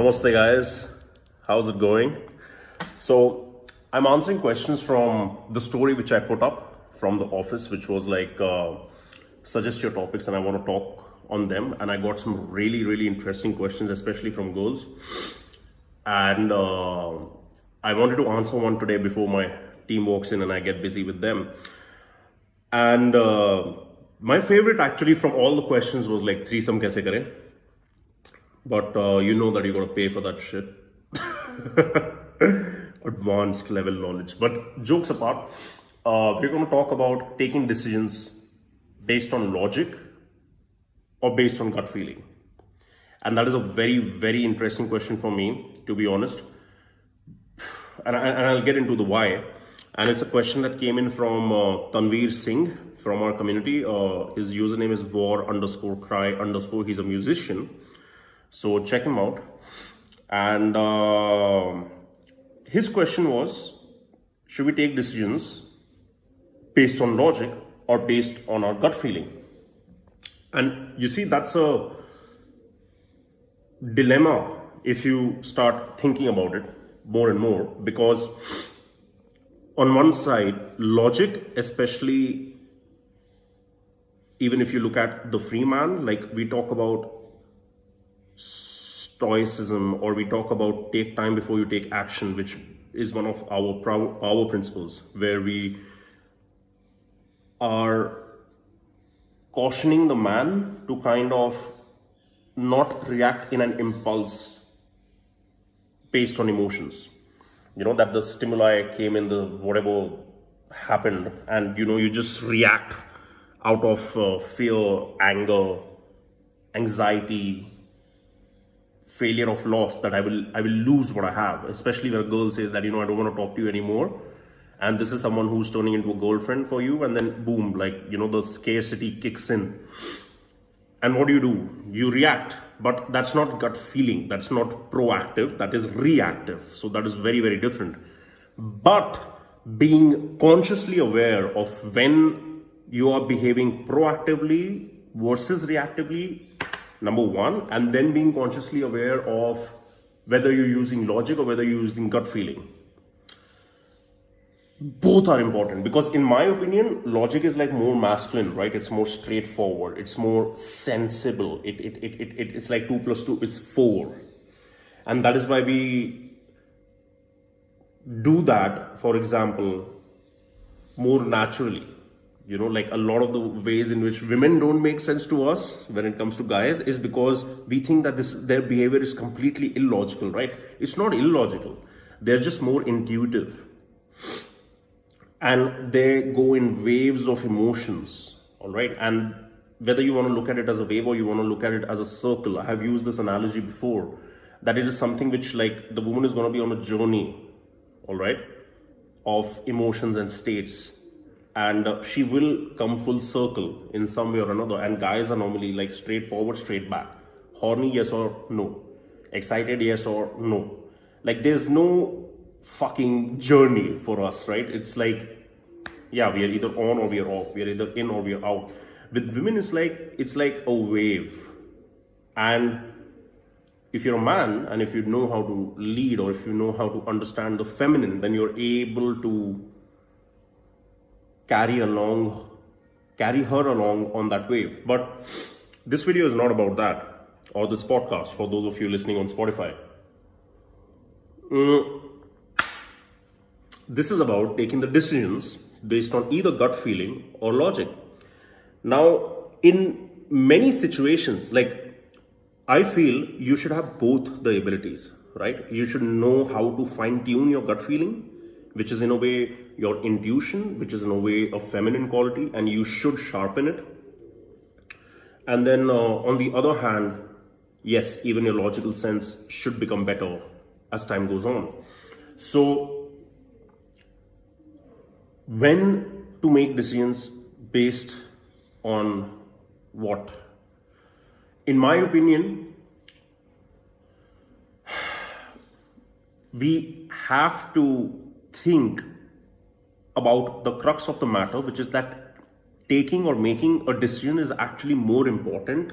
Namaste guys, how's it going? So I'm answering questions from the story which I put up from the office, which was like suggest your topics and I want to talk on them. And I got some really interesting questions, especially from girls. And I wanted to answer one today before my team walks in and I get busy with them. And my favorite actually from all the questions was like threesome kaise kare? But you know that you gotta pay for that shit. Advanced level knowledge. But jokes apart, we're gonna talk about taking decisions based on logic or based on gut feeling. And that is a very interesting question for me, to be honest. And I'll get into the why. And it's a question that came in from Tanveer Singh from our community. His username is war_cry_. He's a musician. So check him out. And his question was, should we take decisions based on logic or based on our gut feeling? And you see, that's a dilemma if you start thinking about it more and more, because on one side, logic, especially even if you look at the free man, like we talk about stoicism, or we talk about take time before you take action, which is one of our power principles, where we are cautioning the man to kind of not react in an impulse based on emotions. You know, that the stimuli came in, the whatever happened, and you know, you just react out of fear, anger, anxiety, failure of loss, that I will lose what I have. Especially when a girl says that, you know, I don't want to talk to you anymore, and this is someone who's turning into a girlfriend for you, and then boom, like, you know, the scarcity kicks in. And what do? You react. But that's not gut feeling, that's not proactive, that is reactive. So that is very different. But being consciously aware of when you are behaving proactively versus reactively, number one, and then being consciously aware of whether you're using logic or whether you're using gut feeling. Both are important, because in my opinion, logic is like more masculine, right? It's more straightforward, it's more sensible. It's like 2 + 2 is 4. And that is why we do that, for example, more naturally. You know, like a lot of the ways in which women don't make sense to us when it comes to guys is because we think that their behavior is completely illogical, right? It's not illogical. They're just more intuitive. And they go in waves of emotions, all right? And whether you want to look at it as a wave or you want to look at it as a circle, I have used this analogy before, that it is something which, like, the woman is going to be on a journey, all right, of emotions and states. And she will come full circle in some way or another. And guys are normally like straight forward, straight back. Horny, yes or no. Excited, yes or no. Like, there's no fucking journey for us, right? It's like, yeah, we are either on or we are off. We are either in or we are out. With women, it's like a wave. And if you're a man, and if you know how to lead, or if you know how to understand the feminine, then you're able to carry her along on that wave. But this video is not about that, or this podcast, for those of you listening on Spotify. This is about taking the decisions based on either gut feeling or logic. Now, in many situations, like, I feel you should have both the abilities, right? You should know how to fine-tune your gut feeling, which is in a way your intuition, which is in a way a feminine quality, and you should sharpen it. And then on the other hand, yes, even your logical sense should become better as time goes on. So when to make decisions based on what? In my opinion, we have to think about the crux of the matter, which is that taking or making a decision is actually more important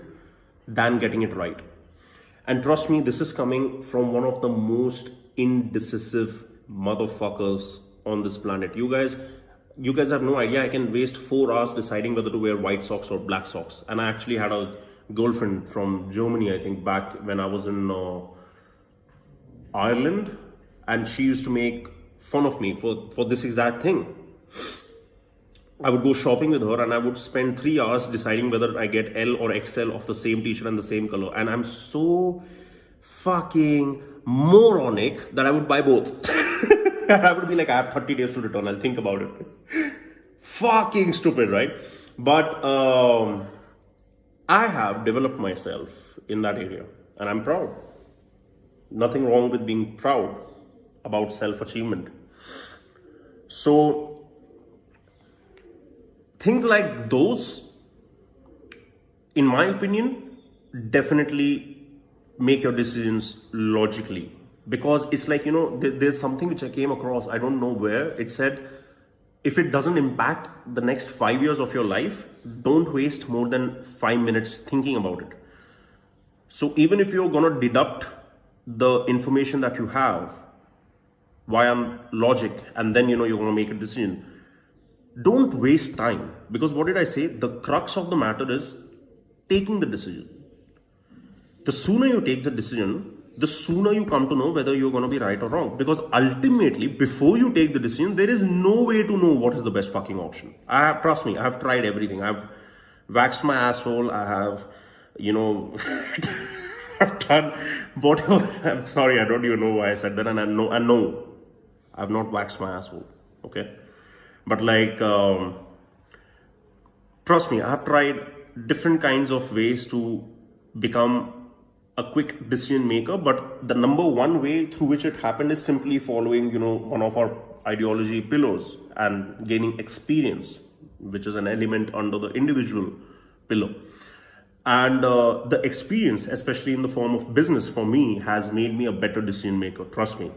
than getting it right. And trust me, this is coming from one of the most indecisive motherfuckers on this planet. You guys have no idea. I can waste 4 hours deciding whether to wear white socks or black socks. And I actually had a girlfriend from Germany, I think, back when I was in Ireland, and she used to make fun of me for this exact thing. I would go shopping with her and I would spend 3 hours deciding whether I get L or XL of the same t-shirt and the same color. And I'm so fucking moronic that I would buy both. I would be like, I have 30 days to return. I'll think about it. Fucking stupid, right? But I have developed myself in that area and I'm proud. Nothing wrong with being proud about self-achievement. So things like those, in my opinion, definitely make your decisions logically. Because it's like, there's something which I came across, I don't know where, it said, if it doesn't impact the next 5 years of your life, don't waste more than 5 minutes thinking about it. So even if you're gonna deduct the information that you have via logic, and then you're gonna make a decision, don't waste time. Because what did I say? The crux of the matter is taking the decision. The sooner you take the decision, the sooner you come to know whether you're going to be right or wrong. Because ultimately, before you take the decision, there is no way to know what is the best fucking option. Trust me, I have tried everything. I've waxed my asshole. I have, I've done whatever. I'm sorry, I don't even know why I said that. And I know I've not waxed my asshole. Okay. But trust me, I have tried different kinds of ways to become a quick decision maker. But the number one way through which it happened is simply following, one of our ideology pillars and gaining experience, which is an element under the individual pillar. And the experience, especially in the form of business, for me, has made me a better decision maker. Trust me.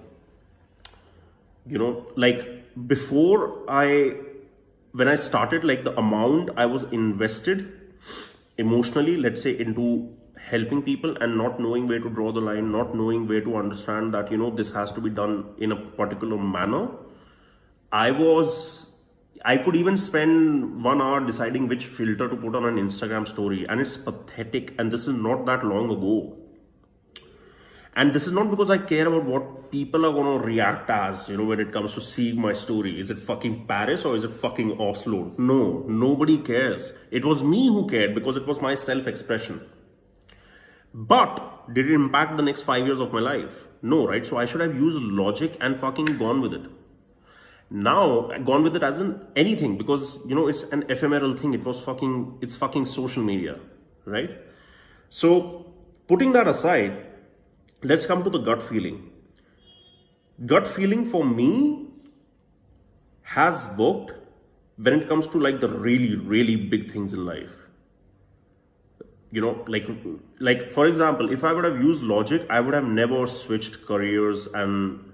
Before when I started, the amount I was invested emotionally, let's say, into helping people and not knowing where to draw the line, not knowing where to understand that, this has to be done in a particular manner. I could even spend 1 hour deciding which filter to put on an Instagram story, and it's pathetic. And this is not that long ago. And this is not because I care about what people are going to react as, when it comes to seeing my story. Is it fucking Paris or is it fucking Oslo? No, nobody cares. It was me who cared because it was my self-expression. But did it impact the next 5 years of my life? No, right? So I should have used logic and fucking gone with it. Now, gone with it as in anything, because, it's an ephemeral thing. It's fucking social media, right? So putting that aside, let's come to the gut feeling. Gut feeling for me has worked when it comes to the really, really big things in life. For example, if I would have used logic, I would have never switched careers and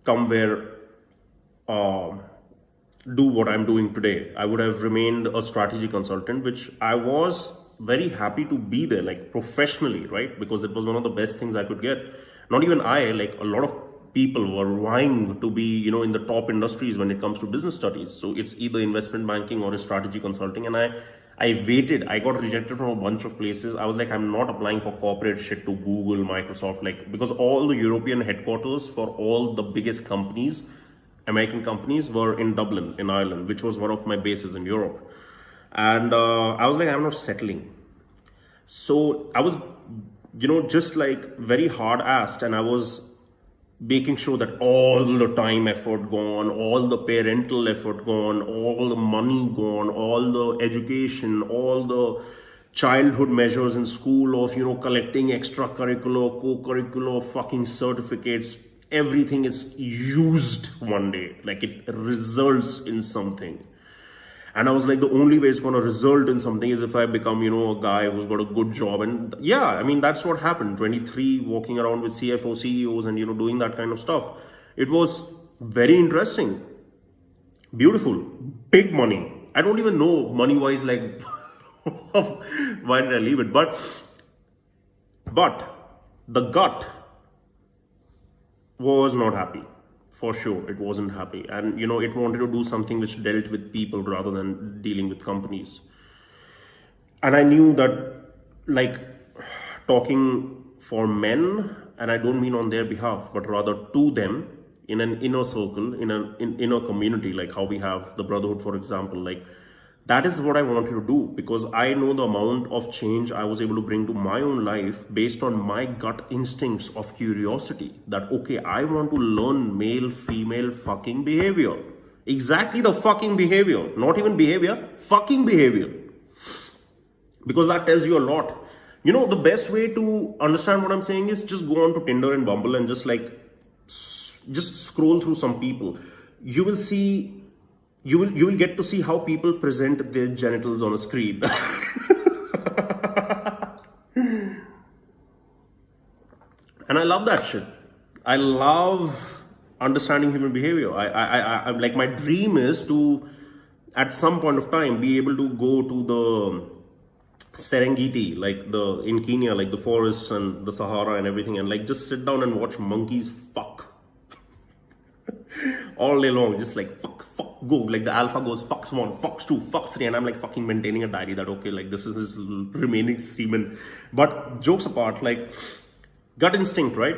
come where, do what I'm doing today. I would have remained a strategy consultant, which I was very happy to be there, professionally, right? Because it was one of the best things I could get. Not even I, a lot of people were vying to be, in the top industries when it comes to business studies. So it's either investment banking or strategy consulting. And I waited. I got rejected from a bunch of places. I was like, I'm not applying for corporate shit to Google, Microsoft, because all the European headquarters for all the biggest companies, American companies, were in Dublin, in Ireland, which was one of my bases in Europe. And I was like, I'm not settling. So I was, just very hard-assed, and I was making sure that all the time effort gone, all the parental effort gone, all the money gone, all the education, all the childhood measures in school of, collecting extracurricular, co-curricular fucking certificates, everything is used one day. It results in something. And I was like, the only way it's going to result in something is if I become, a guy who's got a good job. And yeah, that's what happened. 23, walking around with CFO, CEOs and, doing that kind of stuff. It was very interesting. Beautiful. Big money. I don't even know money-wise, why did I leave it? But The gut was not happy. For sure, it wasn't happy. And, it wanted to do something which dealt with people rather than dealing with companies. And I knew that, like, talking for men, and I don't mean on their behalf, but rather to them in an inner circle, in an inner community, like how we have the brotherhood, for example, like that is what I wanted to do, because I know the amount of change I was able to bring to my own life based on my gut instincts of curiosity that, okay, I want to learn male, female fucking behavior. Exactly the fucking behavior, not even behavior, fucking behavior. Because that tells you a lot. The best way to understand what I'm saying is just go on to Tinder and Bumble and just scroll through some people. You will see, you will get to see how people present their genitals on a screen. And I love that shit. I love understanding human behavior. I'm like, my dream is to, at some point of time, be able to go to the Serengeti, in Kenya, like the forests and the Sahara and everything, and like just sit down and watch monkeys fuck all day long, just like fuck, go. Like the alpha goes fucks 1, fucks 2, fucks 3, and I'm like fucking maintaining a diary that, okay, like this is his remaining semen. But jokes apart, like gut instinct, right?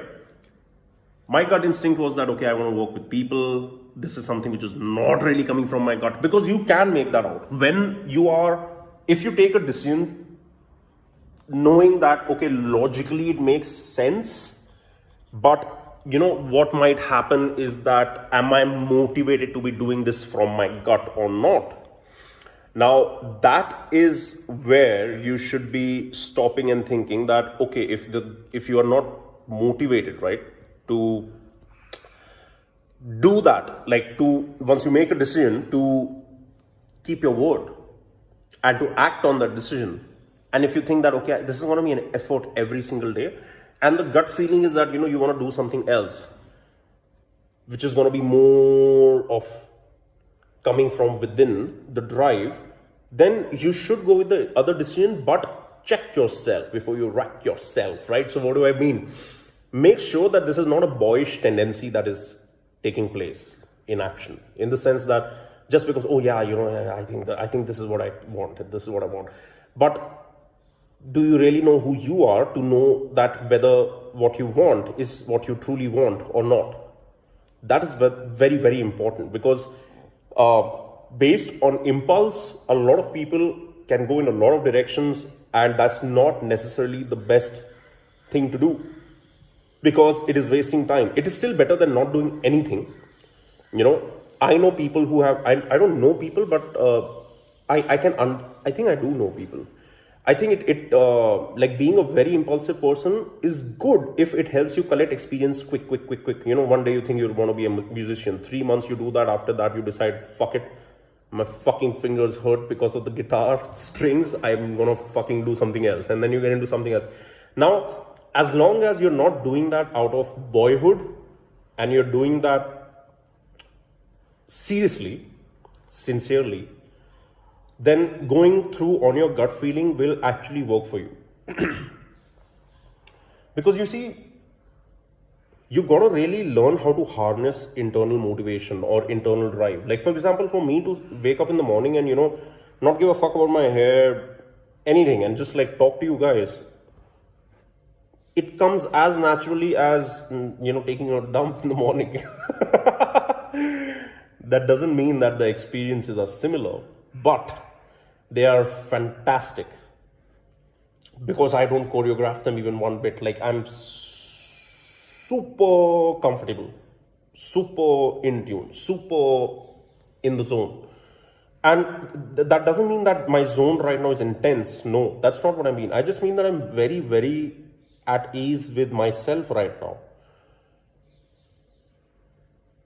My gut instinct was that, okay, I want to work with people. This is something which is not really coming from my gut, because you can make that out. If you take a decision knowing that, okay, logically it makes sense, but what might happen is that, am I motivated to be doing this from my gut or not? Now, that is where you should be stopping and thinking that, okay, if you are not motivated, right, to do that, like once you make a decision, to keep your word and to act on that decision. And if you think that, okay, this is going to be an effort every single day, and the gut feeling is that, you want to do something else, which is going to be more of coming from within the drive, then you should go with the other decision, but check yourself before you wreck yourself, right? So what do I mean? Make sure that this is not a boyish tendency that is taking place in action, in the sense that just because, oh yeah, I think this is what I want, this is what I want. But do you really know who you are to know that whether what you want is what you truly want or not? That is very, very important, because based on impulse, a lot of people can go in a lot of directions, and that's not necessarily the best thing to do, because it is wasting time. It is still better than not doing anything. I know people who have, I don't know people, but I think I do know people. I think it like being a very impulsive person is good if it helps you collect experience quick. One day you think you want to be a musician. 3 months you do that. After that you decide, fuck it, my fucking fingers hurt because of the guitar strings. I'm going to fucking do something else. And then you get into something else. Now, as long as you're not doing that out of boyhood, and you're doing that seriously, sincerely, then going through on your gut feeling will actually work for you. Because you see, you got to really learn how to harness internal motivation or internal drive. Like, for example, for me to wake up in the morning and, not give a fuck about my hair, anything, and just like talk to you guys, it comes as naturally as, taking a dump in the morning. That doesn't mean that the experiences are similar, but they are fantastic, because I don't choreograph them even one bit. Like, I'm super comfortable, super in tune, super in the zone. And that doesn't mean that my zone right now is intense. No, that's not what I mean. I just mean that I'm very, very at ease with myself right now.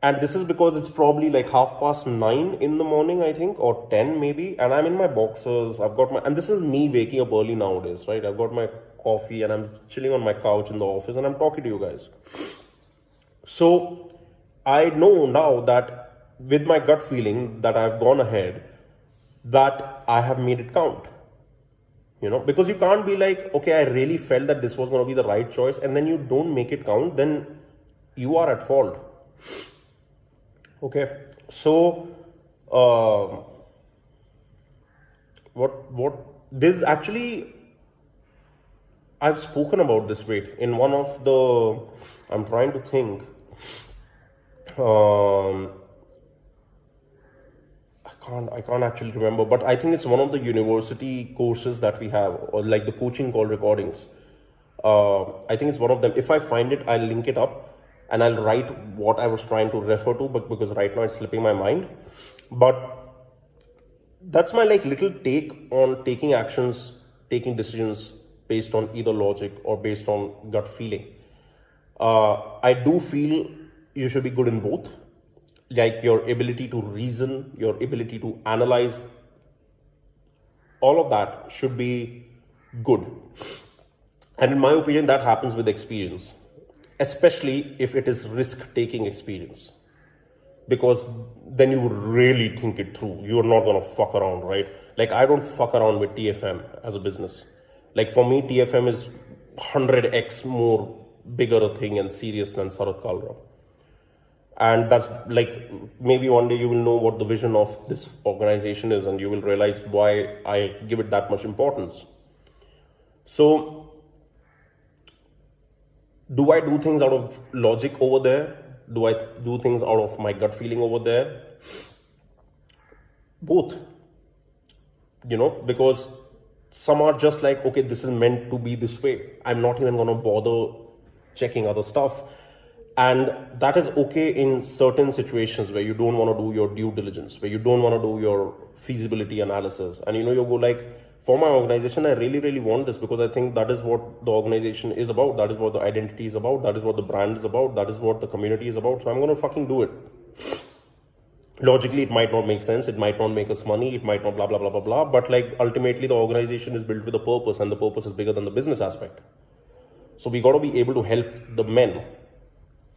And this is because it's probably like 9:30 in the morning, I think, or 10 maybe. And I'm in my boxers. And this is me waking up early nowadays, right? I've got my coffee and I'm chilling on my couch in the office and I'm talking to you guys. So I know now that with my gut feeling that I've gone ahead, that I have made it count. because you can't be like, okay, I really felt that this was going to be the right choice, and then you don't make it count, then you are at fault. Okay, so what this actually, I've spoken about this, wait, in one of the, I'm trying to think, I can't actually remember, but I think it's one of the university courses that we have, or like the coaching call recordings. I think it's one of them. If I find it, I'll link it up and I'll write what I was trying to refer to, but because right now it's slipping my mind. But that's my like little take on taking actions, taking decisions based on either logic or based on gut feeling. I do feel you should be good in both. Like your ability to reason, your ability to analyze, all of that should be good. And in my opinion, that happens with experience, especially if it is risk-taking experience. Because then you would really think it through. You're not gonna fuck around, right? Like I don't fuck around with TFM as a business. Like for me, TFM is 100x more bigger a thing and serious than Sirhud Kalra. And that's like, maybe one day you will know what the vision of this organization is and you will realize why I give it that much importance. So, do I do things out of logic over there? Do I do things out of my gut feeling over there? Both. Because some are just like, okay, this is meant to be this way. I'm not even gonna bother checking other stuff. And that is okay in certain situations where you don't want to do your due diligence, where you don't want to do your feasibility analysis. And you go like, for my organization, I really, really want this because I think that is what the organization is about. That is what the identity is about. That is what the brand is about. That is what the community is about. So I'm going to fucking do it. Logically, it might not make sense. It might not make us money. It might not blah, blah, blah, blah, blah. But like ultimately, the organization is built with a purpose and the purpose is bigger than the business aspect. So we got to be able to help the men.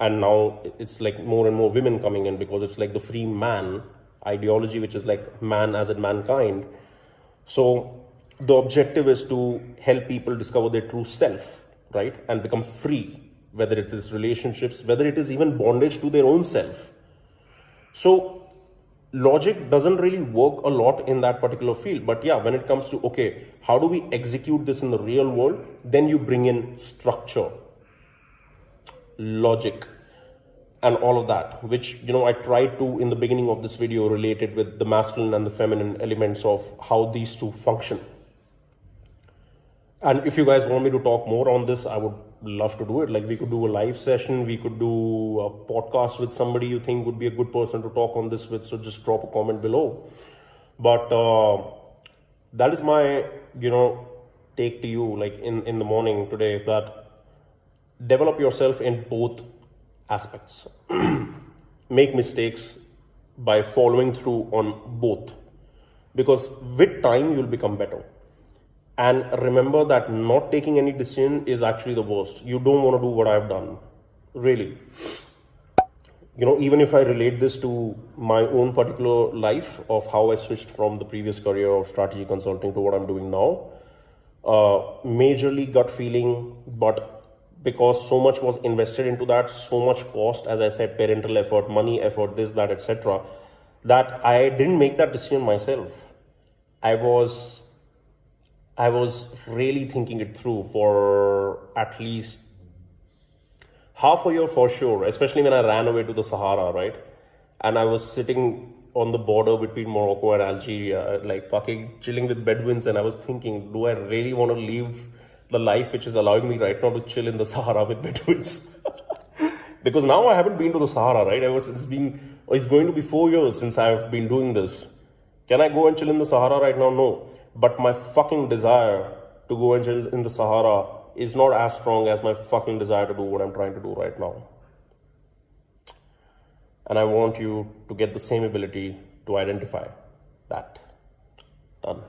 And now it's like more and more women coming in because it's like the free man ideology, which is like man as in mankind. So the objective is to help people discover their true self, right? And become free, whether it is relationships, whether it is even bondage to their own self. So logic doesn't really work a lot in that particular field. But yeah, when it comes to, okay, how do we execute this in the real world? Then you bring in structure, logic, and all of that, which I tried to in the beginning of this video relate it with the masculine and the feminine elements of how these two function. And if you guys want me to talk more on this, I would love to do it. Like we could do a live session, we could do a podcast with somebody you think would be a good person to talk on this with, so just drop a comment below. But that is my take to you, like in the morning today, that develop yourself in both aspects. Make mistakes by following through on both, because with time you'll become better. And remember that not taking any decision is actually the worst. You don't want to do what I've done, really. Even if I relate this to my own particular life of how I switched from the previous career of strategy consulting to what I'm doing now, majorly gut feeling, but because so much was invested into that, so much cost, as I said, parental effort, money effort, this, that, etc., that I didn't make that decision myself. I was really thinking it through for at least half a year for sure, especially when I ran away to the Sahara, right? And I was sitting on the border between Morocco and Algeria, like fucking chilling with Bedouins, and I was thinking, do I really want to leave the life which is allowing me right now to chill in the Sahara with Bedouins? Because now I haven't been to the Sahara, right? It's going to be 4 years since I've been doing this. Can I go and chill in the Sahara right now? No. But my fucking desire to go and chill in the Sahara is not as strong as my fucking desire to do what I'm trying to do right now. And I want you to get the same ability to identify that. Done.